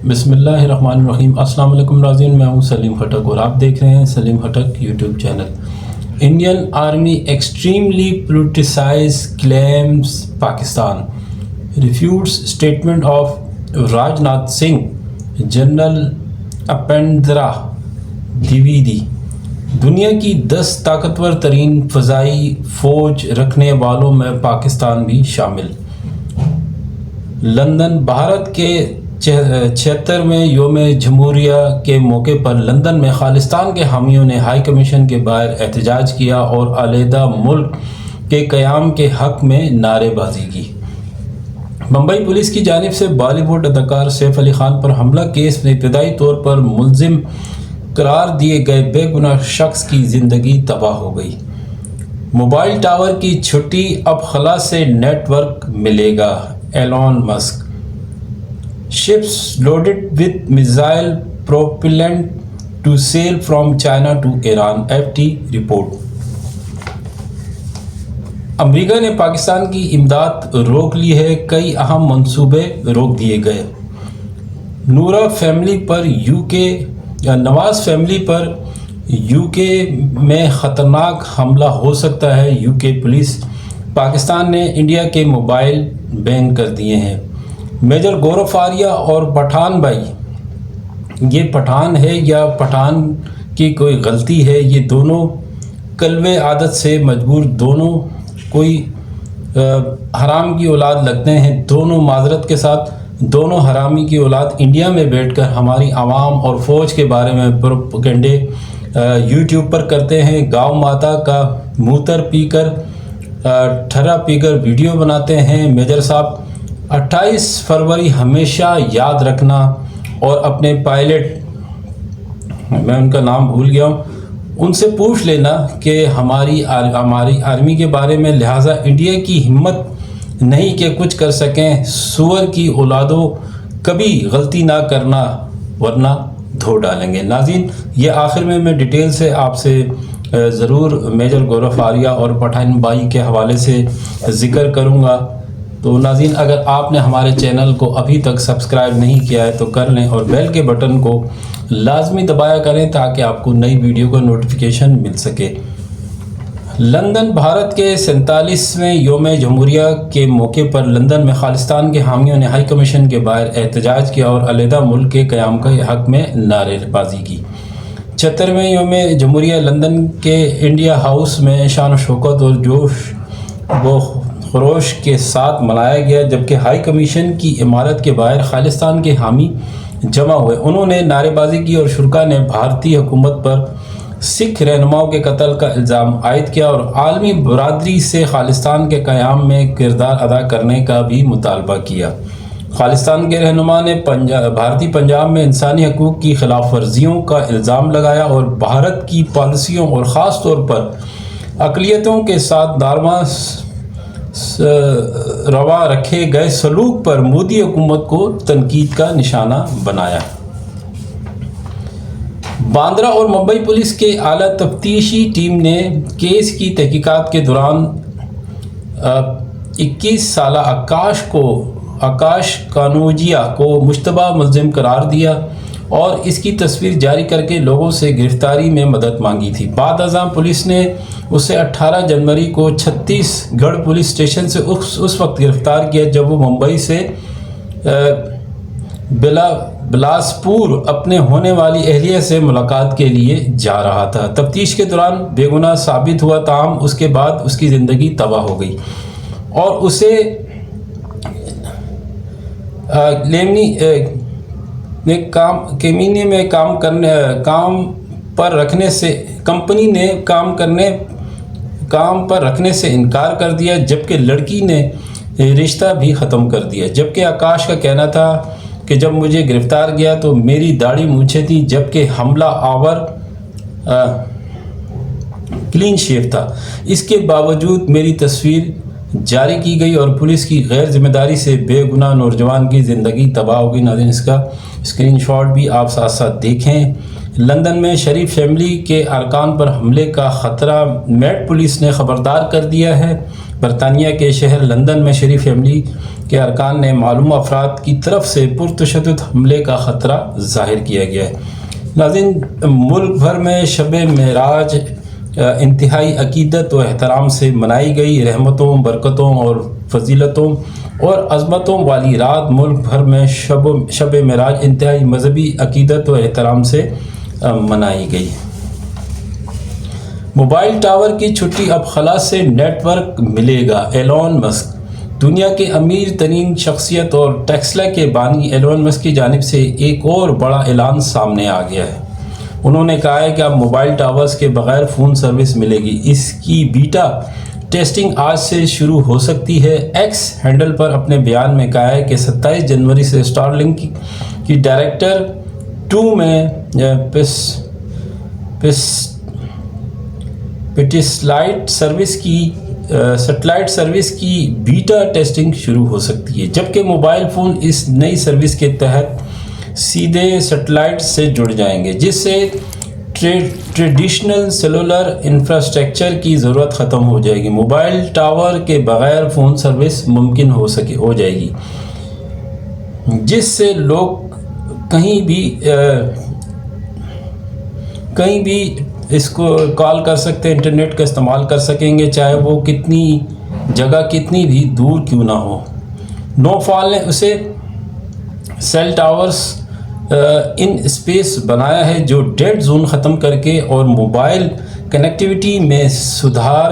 बिस्मिल्लाहिर्रहमानिर्रहीम। अस्सलाम वालेकुम नाज़रीन, मैं हूं सलीम खटक और आप देख रहे हैं Salim Khatak YouTube channel. Indian army extremely politicize claims Pakistan, refutes statement of Rajnath Singh, general Upendra Dwivedi. दुनिया की 10 ताकतवर तरीन फ़ज़ाई फ़ौज रखने वालों में पाकिस्तान भी शामिल। लंदन, भारत के 76वें योम जमहूरिया के मौके पर लंदन में खालिस्तान के हामियों ने हाई कमीशन के बाहर एहतजाज किया और अलहदा मुल्क के क़याम के हक़ में नारेबाजी की। मुंबई पुलिस की जानिब से बॉलीवुड अदाकार सैफ अली खान पर हमला केस में इब्तदाई तौर पर मुलजिम करार दिए गए बेगुनाह शख्स की ज़िंदगी तबाह हो गई। मोबाइल टावर की छुट्टी, अब खला से नेटवर्क मिलेगा, Elon Musk. Ships loaded with missile propellant to sail from China to Iran, FT report. America ने पाकिस्तान की इमदाद रोक ली है, कई अहम मंसूबे रोक दिए गए। नूरा फैमिली पर यूके या नवाज फैमिली पर यूके में ख़तरनाक हमला हो सकता है, यूके पुलिस। पाकिस्तान ने इंडिया के मोबाइल बैन कर दिए हैं। मेजर गौरव फारिया और पठान भाई, ये पठान है या पठान की कोई गलती है, ये दोनों कलवे आदत से मजबूर, दोनों कोई हराम की औलाद लगते हैं। दोनों माजरत के साथ दोनों हरामी की औलाद इंडिया में बैठकर हमारी आवाम और फ़ौज के बारे में प्रोपेगेंडे यूट्यूब पर करते हैं। गाँव माता का मूत्र पीकर ठर्रा पीकर वीडियो बनाते हैं। मेजर साहब, 28 फरवरी हमेशा याद रखना और अपने पायलट, मैं उनका नाम भूल गया हूँ, उनसे पूछ लेना कि हमारी आर्मी के बारे में। लिहाजा इंडिया की हिम्मत नहीं कि कुछ कर सकें। सुअर की औलादों, कभी गलती ना करना वरना धो डालेंगे। नाज़रीन, ये आखिर में मैं डिटेल से आपसे ज़रूर मेजर गौरव फारिया और पठान भाई के हवाले से ज़िक्र करूँगा। तो नाज़रीन, अगर आपने हमारे चैनल को अभी तक सब्सक्राइब नहीं किया है तो कर लें और बेल के बटन को लाजमी दबाया करें ताकि आपको नई वीडियो का नोटिफिकेशन मिल सके। लंदन, भारत के 47वें योम जमहूरिया के मौके पर लंदन में खालिस्तान के हामियों ने हाई कमीशन के बाहर एहतजाज किया और अलहदा मुल्क के क़याम के हक़ में नारेबाजी की। 76वें योम जमहूरिया लंदन के इंडिया हाउस में शान शौकत और जोश व खरोश के साथ मनाया गया, जबकि हाई कमीशन की इमारत के बाहर खालिस्तान के हामी जमा हुए। उन्होंने नारेबाजी की और शुरा ने भारतीय हुकूमत पर सिख रहनुमाओं के कत्ल का इल्ज़ाम आयद किया और आलमी बरादरी से खालिस्तान के क़याम में किरदार अदा करने का भी मुतालबा किया। खालिस्तान के रहनुमा ने भारतीय पंजाब में इंसानी हकूक़ की खिलाफ वर्जियों का इल्ज़ाम लगाया और भारत की पॉलिसियों और ख़ास तौर पर अक़लियतों के साथ नारमा रवा रखे गए सलूक पर मोदी हुकूमत को तनकीद का निशाना बनाया। बांद्रा और मुंबई पुलिस के आला तफ्तीशी टीम ने केस की तहकीकात के दौरान 21 साला आकाश कानोजिया को मुश्तबा मुलजिम करार दिया और इसकी तस्वीर जारी करके लोगों से गिरफ्तारी में मदद मांगी थी। बाद अज़ां पुलिस ने उसे 18 जनवरी को छत्तीसगढ़ पुलिस स्टेशन से उस वक्त गिरफ़्तार किया जब वो मुंबई से बिलासपुर अपने होने वाली अहलिया से मुलाकात के लिए जा रहा था। तफ्तीश के दौरान बेगुनाह साबित हुआ, ताहम उसके बाद उसकी ज़िंदगी तबाह हो गई और उसे केमीने में काम पर रखने से इनकार कर दिया, जबकि लड़की ने रिश्ता भी ख़त्म कर दिया। जबकि आकाश का कहना था कि जब मुझे गिरफ़्तार किया तो मेरी दाढ़ी मूंछें थी, जबकि हमला आवर क्लीन शेव था। इसके बावजूद मेरी तस्वीर जारी की गई और पुलिस की गैर जिम्मेदारी से बेगुनाह नौजवान की ज़िंदगी तबाह हो गई। नाज़रीन, इसका स्क्रीनशॉट भी आप साथ साथ देखें। लंदन में शरीफ फैमिली के अरकान पर हमले का ख़तरा, मेट पुलिस ने ख़बरदार कर दिया है। बरतानिया के शहर लंदन में शरीफ फैमिली के अरकान ने मालूम अफराद की तरफ से पुरतशद्दुद हमले का ख़तरा ज़ाहिर किया गया है। नाज़रीन, मुल्क भर में शब मेराज इंतहाई अकीदत व एहतराम से मनाई गई। रहमतों, बरकतों और फजीलतों और अज़मतों वाली रात मुल्क भर में शब मेराज इंतहाई मजहबी अकीदत व एहतराम से मनाई गई। मोबाइल टावर की छुट्टी, अब खला से नेटवर्क मिलेगा। एलोन मस्क, दुनिया के अमीर तरीन शख्सियत और टेस्ला के बानी एलोन मस्क की जानिब से एक और बड़ा ऐलान सामने आ गया है। उन्होंने कहा है कि अब मोबाइल टावर्स के बगैर फ़ोन सर्विस मिलेगी। इसकी बीटा टेस्टिंग आज से शुरू हो सकती है। एक्स हैंडल पर अपने बयान में कहा है कि 27 जनवरी से स्टारलिंक की डायरेक्टर 2 में सैटेलाइट सर्विस की बीटा टेस्टिंग शुरू हो सकती है, जबकि मोबाइल फ़ोन इस नई सर्विस के तहत सीधे सैटेलाइट से जुड़ जाएंगे, जिससे ट्रेडिशनल सेलुलर इंफ्रास्ट्रक्चर की ज़रूरत ख़त्म हो जाएगी। मोबाइल टावर के बग़ैर फ़ोन सर्विस मुमकिन हो जाएगी, जिससे लोग कहीं भी इसको कॉल कर सकते हैं, इंटरनेट का इस्तेमाल कर सकेंगे, चाहे वो कितनी भी दूर क्यों ना हो। नो फॉल ने उसे सेल टावर्स इन स्पेस बनाया है, जो डेड जोन ख़त्म करके और मोबाइल कनेक्टिविटी में सुधार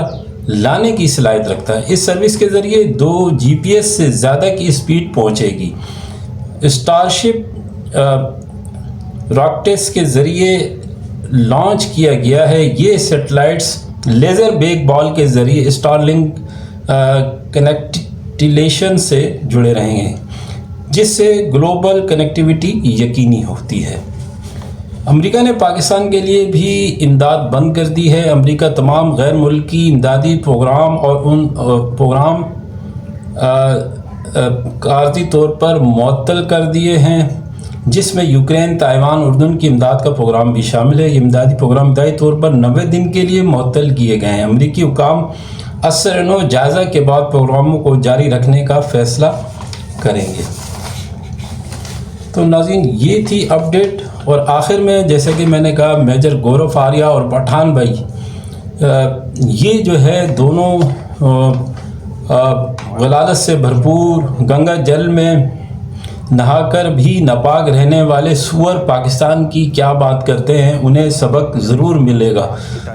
लाने की सलाहियत रखता है। इस सर्विस के ज़रिए 2 GPS से ज़्यादा की स्पीड पहुँचेगी। स्टारशिप रॉकेट्स के ज़रिए लॉन्च किया गया है। ये सैटेलाइट्स लेज़र बेक बॉल के ज़रिए स्टारलिंक कनेक्टिलेशन से जुड़े रहेंगे, जिससे ग्लोबल कनेक्टिविटी यकीनी होती है। अमेरिका ने पाकिस्तान के लिए भी इमदाद बंद कर दी है। अमेरिका तमाम गैर मुल्की इमदादी प्रोग्राम और उन प्रोग्राम आर्जी तौर पर मुअत्तल कर दिए हैं, जिसमें यूक्रेन, ताइवान, उर्दून की इमदाद का प्रोग्राम भी शामिल है। ये इमदादी प्रोग्राम इब्तदाई तौर पर 90 दिन के लिए मुअत्तल किए गए हैं। अमरीकी हुकाम असरनो जायज़ा के बाद प्रोग्रामों को जारी रखने का फैसला करेंगे। तो नाज़रीन, ये थी अपडेट। और आखिर में, जैसे कि मैंने कहा, मेजर गौरव फारिया और पठान भाई, ये जो है दोनों गलालत से भरपूर गंगा जल में नहाकर भी नापाक रहने वाले सुअर पाकिस्तान की क्या बात करते हैं, उन्हें सबक ज़रूर मिलेगा।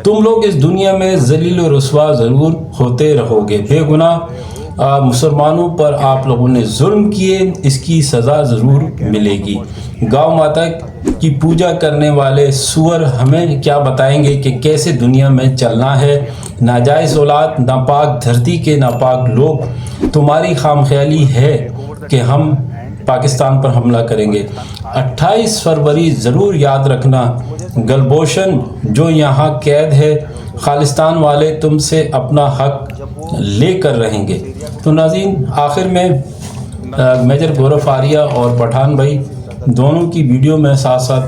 तुम लोग इस दुनिया में ज़लील और रुस्वा ज़रूर होते रहोगे। बेगुनाह मुसलमानों पर आप लोगों ने जुल्म किए, इसकी सज़ा ज़रूर मिलेगी। गौ माता की पूजा करने वाले सुअर हमें क्या बताएंगे कि कैसे दुनिया में चलना है। नाजायज़ औलाद, नापाक धरती के नापाक लोग, तुम्हारी खामख्याली है कि हम पाकिस्तान पर हमला करेंगे। 28 फरवरी ज़रूर याद रखना। गलबोशन जो यहाँ कैद है, खालिस्तान वाले तुमसे अपना हक लेकर रहेंगे। तो नाज़रीन, आखिर में मेजर गौरव फारिया और पठान भाई दोनों की वीडियो में साथ साथ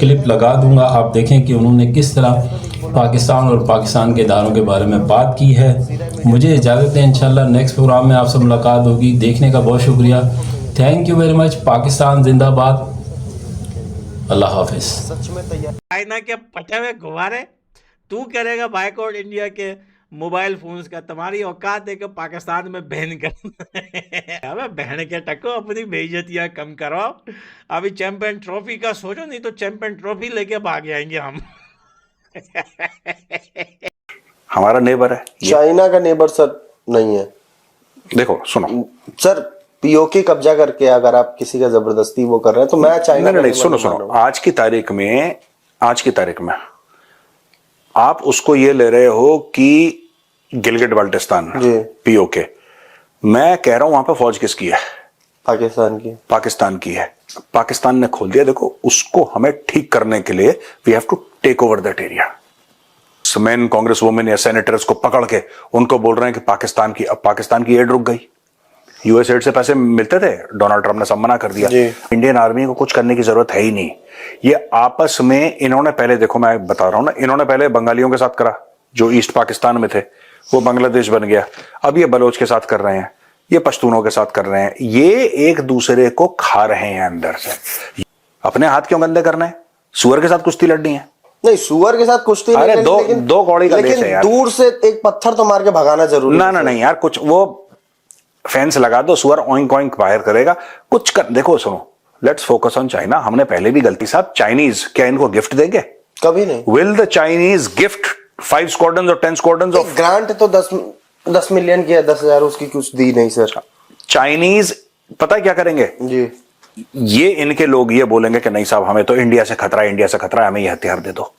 क्लिप लगा दूंगा। आप देखें कि उन्होंने किस तरह पाकिस्तान और पाकिस्तान के इदारों के बारे में बात की है। मुझे इजाज़त है, इंशाल्लाह नेक्स्ट प्रोग्राम में आपसे मुलाकात होगी। देखने का बहुत शुक्रिया। Thank you very much. Pakistan जिंदाबाद। अल्लाह हाफिज। चाइना के पटे हुए गुब्बारे तू करेगा बाइकआउट इंडिया के मोबाइल फोन्स का। तुम्हारी औकात है कि पाकिस्तान में बैन कर। अबे बहन के टको, अपनी बेइज्जतियां कम करो। अभी चैंपियन ट्रॉफी का सोचो, नहीं तो चैंपियन ट्रॉफी लेके भाग जाएंगे हम। हमारा नेबर है, चाइना का नेबर सर नहीं है। देखो सुनो सर, पीओके कब्जा करके अगर आप किसी का जबरदस्ती वो कर रहे हैं तो मैं चाइना नहीं, सुनो आज की तारीख में आप उसको ये ले रहे हो कि गिलगिट बाल्टिस्तान पीओके। मैं कह रहा हूं वहां पर फौज किसकी है? पाकिस्तान की है। पाकिस्तान ने खोल दिया। देखो, उसको हमें ठीक करने के लिए we have to take over that area. Men congresswomen या सेनेटर्स को पकड़ के उनको बोल रहे हैं कि पाकिस्तान की एड रुक गई। यूएस एड से पैसे मिलते थे, डोनाल्ड ट्रंप ने सब मना कर दिया। इंडियन आर्मी को कुछ करने की जरूरत है ही नहीं। ये आपस में इन्होंने पहले, देखो मैं बता रहा हूं ना, इन्होंने पहले बंगालियों के साथ करा, जो ईस्ट पाकिस्तान में थे, वो बांग्लादेश बन गया। अब ये बलोच के साथ कर रहे हैं। ये पश्तूनों के साथ कर रहे हैं, ये एक दूसरे को खा रहे हैं अंदर से। अपने हाथ क्यों गंदे करना है? सुअर के साथ कुश्ती लड़नी है? नहीं, सुअर के साथ कुश्ती अरे नहीं, दो कौड़ी का रेस है यार। दूर से एक पत्थर तो मार के भगाना जरूरी ना ना नहीं यार, कुछ वो फेंस लगा दो, सुअर ओइंक ओइंक बाहर करेगा, कुछ कर। देखो सुनो, लेट्स फोकस ऑन चाइना। हमने पहले भी गलती, साहब चाइनीज क्या इनको गिफ्ट देंगे? कभी नहीं। Will the Chinese gift 5 squadrons और 10 स्क्वाड्रन्स ऑफ? ग्रांट तो 10 मिलियन की है, 10,000 उसकी कुछ दी नहीं सर। चाइनीज पता है क्या करेंगे जी, ये इनके लोग ये बोलेंगे कि नहीं साहब हमें तो इंडिया से खतरा है, इंडिया से खतरा है, हमें ये हथियार दे दो।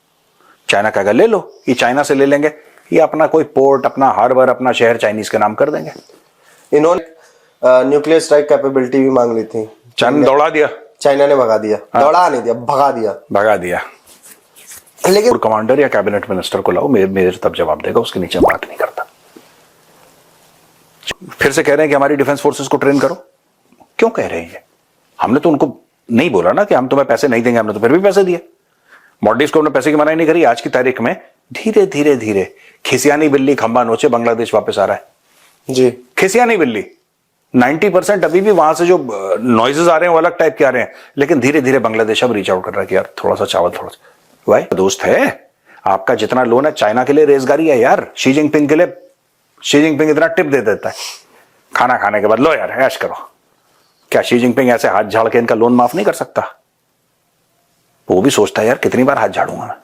चाइना कहेगा ले लो, ये चाइना से ले लेंगे, ये अपना कोई पोर्ट, अपना हार्बर, अपना शहर चाइनीज के नाम कर देंगे। इन्होंने न्यूक्लियर स्ट्राइक कैपेबिलिटी भी मांग ली थी, चाइना ने दौड़ा दिया, चाइना ने भगा दिया। दौड़ा नहीं दिया, भगा दिया। लेकिन कमांडर या कैबिनेट मिनिस्टर को लाओ, मेरे तब जवाब देगा, उसके नीचे बात नहीं करता। फिर से कह रहे हैं कि हमारी डिफेंस फोर्सेस को ट्रेन करो। क्यों कह रहे हैं? हमने तो उनको नहीं बोला ना कि हम तुम्हें पैसे नहीं देंगे, हमने तो फिर भी पैसे दिए। मॉलडीव्स को हमने पैसे की मनाही नहीं करी। आज की तारीख में धीरे धीरे धीरे खिसियानी बिल्ली खंबा नोचे बांग्लादेश वापस आ रहा है जी। खिसियानी बिल्ली 90% अभी भी वहां से जो नॉइजेस आ रहे हैं वो अलग टाइप के आ रहे हैं, लेकिन धीरे धीरे बांग्लादेश अब रीच आउट कर रहा है कि यार थोड़ा सा चावल, थोड़ा सा। भाई दोस्त है आपका, जितना लोन है चाइना के लिए रेजगारी है यार। शी जिनपिंग के लिए शी जिनपिंग इतना टिप दे देता है खाना खाने के बाद, लो यार ऐश करो। क्या शी जिनपिंग ऐसे हाथ झाड़ के इनका लोन माफ नहीं कर सकता? वो भी सोचता है यार कितनी बार हाथ झाड़ूंगा मैं,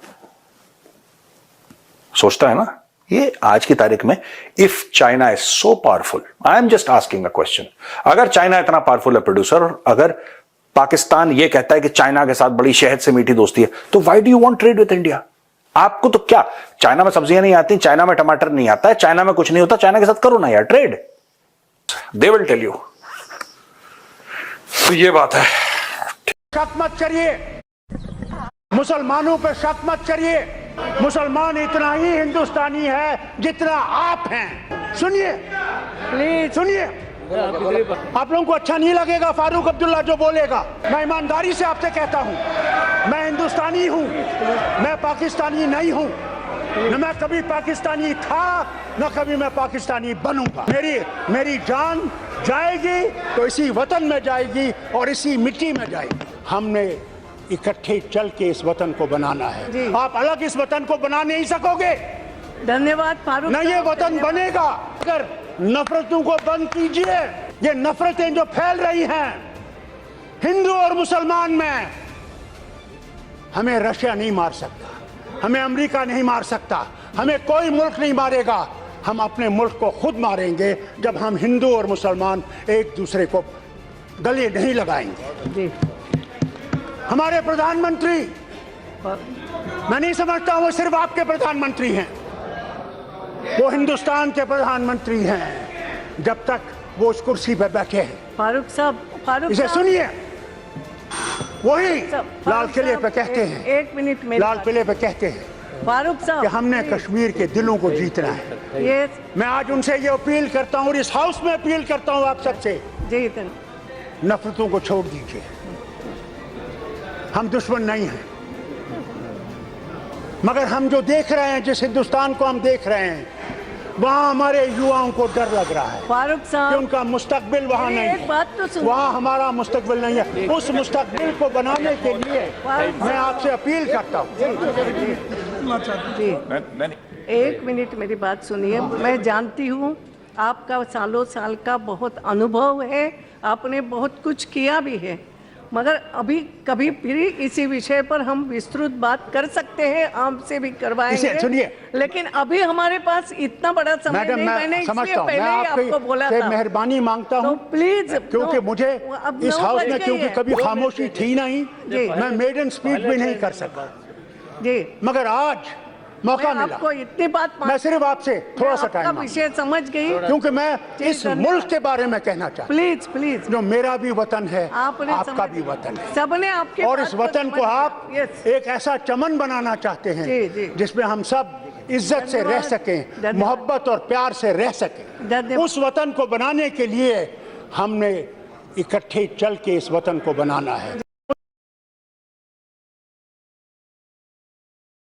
सोचता है ना। ये आज की तारीख में, if China is so powerful, I am just asking a question, अगर चाइना इतना पावरफुल है प्रोड्यूसर, और अगर पाकिस्तान ये कहता है कि चाइना के साथ बड़ी शहद से मीठी दोस्ती है, तो why do you want trade with India? आपको तो क्या, चाइना में सब्जियां नहीं आती, चाइना में टमाटर नहीं आता है, चाइना में कुछ नहीं होता, चाइना के साथ करो ना यार trade, they will tell you. तो ये बात है। शक मत करिए, मुसलमानों पे शक मत करिए। मुसलमान इतना ही हिंदुस्तानी है जितना आप हैं। सुनिए प्लीज, सुनिए। आप लोगों को अच्छा नहीं लगेगा फारूक अब्दुल्ला जो बोलेगा, मैं ईमानदारी से आपसे कहता हूं, मैं हिंदुस्तानी हूं, मैं पाकिस्तानी नहीं हूं। न मैं कभी पाकिस्तानी था, न कभी मैं पाकिस्तानी बनूंगा। मेरी जान जाएगी तो इसी वतन में जाएगी और इसी मिट्टी में जाएगी। हमने इकट्ठे चल के इस वतन को बनाना है। आप अलग इस वतन को बना नहीं सकोगे। धन्यवाद फारूक। न ये वतन बनेगा अगर नफरतों को बंद कीजिए। ये नफरतें जो फैल रही हैं हिंदू और मुसलमान में, हमें रशिया नहीं मार सकता, हमें अमेरिका नहीं मार सकता, हमें कोई मुल्क नहीं मारेगा। हम अपने मुल्क को खुद मारेंगे जब हम हिंदू और मुसलमान एक दूसरे को गले नहीं लगाएंगे। जी। हमारे प्रधानमंत्री, मैं नहीं समझता हूं वो सिर्फ आपके प्रधानमंत्री हैं, वो हिंदुस्तान के प्रधानमंत्री हैं जब तक वो उस कुर्सी पर बैठे हैं। फारूक साहब, इसे सुनिए, वही लाल किले पे कहते हैं, एक मिनट में, लाल किले पे कहते हैं फारूक साहब कि हमने कश्मीर के दिलों को जीतना है। ये मैं आज उनसे ये अपील करता हूँ और इस हाउस में अपील करता हूँ आप सबसे, जी नफरतों को छोड़ दीजिए। हम दुश्मन नहीं हैं, मगर हम जो देख रहे हैं, जिस हिंदुस्तान को हम देख रहे हैं, वहाँ हमारे युवाओं को डर लग रहा है फारूक कि साहब, उनका मुस्तकबिल वहाँ नहीं एक बात तो है, सुनो। वहाँ हमारा मुस्तकबिल नहीं है। उस मुस्तकबिल को बनाने के लिए मैं आपसे अपील करता हूँ। जी, एक मिनट मेरी बात सुनिए। मैं जानती हूँ आपका सालों साल का बहुत अनुभव है, आपने बहुत कुछ किया भी है, मगर अभी कभी फिर इसी विषय पर हम विस्तृत बात कर सकते हैं, आपसे भी करवाएंगे। सुनिए, लेकिन अभी हमारे पास इतना बड़ा समय मैडम, नहीं। मैंने मैं इसलिए समझता हूँ, पहले मैं ही आपको बोला था, मेहरबानी मांगता तो हूँ प्लीज, क्योंकि मुझे अब इस 9 हाउस बज में गई क्योंकि है। कभी खामोशी थी नहीं, जी। मैं मेडन स्पीच भी नहीं कर सकता, जी, मगर आज मौका मैं मिला। आपको इतनी बात मैं सिर्फ आपसे थोड़ा सा आपका टाइम विषय समझ गई, क्योंकि मैं इस धन्यवाद। मुल्क के बारे में कहना चाहता प्लीज प्लीज, हूँ, जो मेरा भी वतन है, आपने आपका समझ- भी वतन है, सबने आपके और बात इस वतन को समझ- आप यस, एक ऐसा चमन बनाना चाहते जी, हैं जी। जिसमें हम सब इज्जत से रह धन्यवाद। सकें, धन्यवाद। मोहब्बत और प्यार से रह सकें। धन्यवाद। उस वतन को बनाने के लिए हमने इकट्ठे चल के इस वतन को बनाना है।